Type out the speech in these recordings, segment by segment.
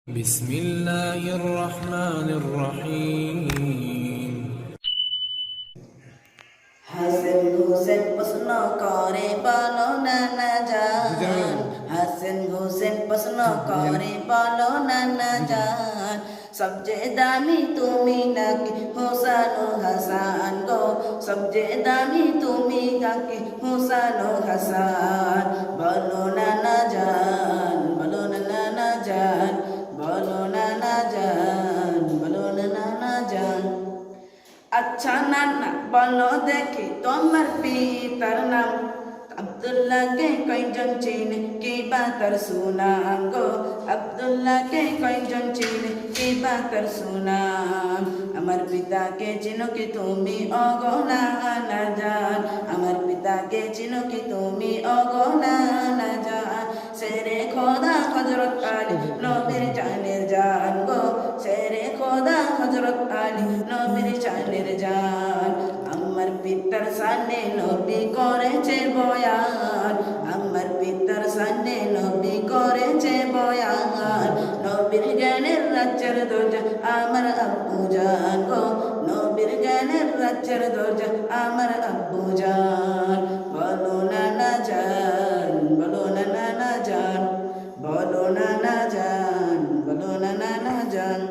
بسم الله الرحمن الرحيم হাসেন হোসেন প্রশ্ন করে বলো নানা জান হাসেন হোসেন প্রশ্ন করে বলো নানা জান সবচেয়ে দামি তুমি নাকি হোসেন ও হাসান গো সবচেয়ে দামি তুমি নাকি হোসেন ও হাসান বলো নানা জান বলো না নানা জান বলো নানা জান বলো না নানা জান আচ্ছা নানা বলো দেখি তোমার পিতার নাম আব্দুল্লাহকে কয়জন চিনে কি বা তার সুনাম গো আব্দুল্লাহকে কয়জন চিনে কি বা তার সুনাম আমার পিতাকে চিনো কি তুমি ওগো নানা জান আমার পিতাকে চিনো কি তুমি ওগো নানা জান শেরে খোদা হযরত আলী নবীর জানের জান গো শেরে খোদা হযরত আলী নবীর জানের জান আমার পিতার সামনে নবী করেছে বয়ান আমার পিতার সামনে নবী করেছে বয়ান নবীর জ্ঞানের রাজ্যের দরজা আমার আব্বু জান গো নবীর জ্ঞানের রাজ্যের দরজা আমার আব্বু জান বলো নানা জান বলো না নানা জান বলো নানা জান বলো না নানা জান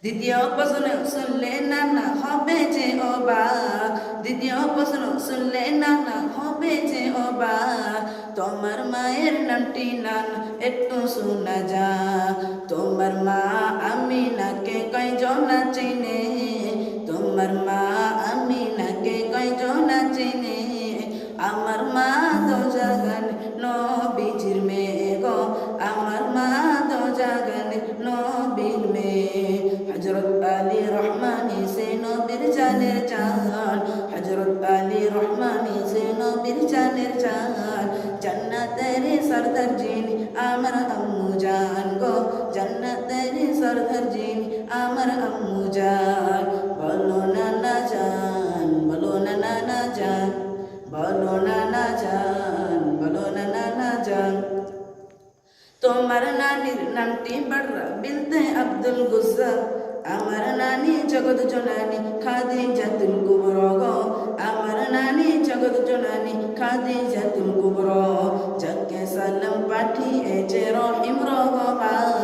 দ্বিতীয় প্রশ্ন শুনলে নানা হবে যে অবাক দ্বিতীয় প্রশ্ন শুনলে নানা হবে যে অবাক তোমার মায়ের নামটি নানা একটু শোনা যা তোমার মা আমিনাকে কয়জন চিনে তোমার মা আমিনাকে কয়জন চিনে আমার মা তো জাগান নবীজির মেয়ে গো আমার মা তো জাগান নবীর মেয়ে হযরত আলী রহমানি সে নবীর জানের জান হযরত আলী রহমানি সে নবীর জানের জান জান্নাতের সরদার যিনি আমার আম্মু জান গো জান্নাতের সরদার যিনি আমার আম্মু জান বলো নানা জান বলো না নানা জান বলো নানা জান বলো না নানা জান তোমার নানির নামটি বাররা বিনতে আব্দুল গুসার আমার নানি জগৎ জননী খাদিজাতুল কুবরা গো আমার নানি জগৎ জননী খাদিজাতুল কুবরা যাকে সালাম পাঠিয়েছে রহিম রহমান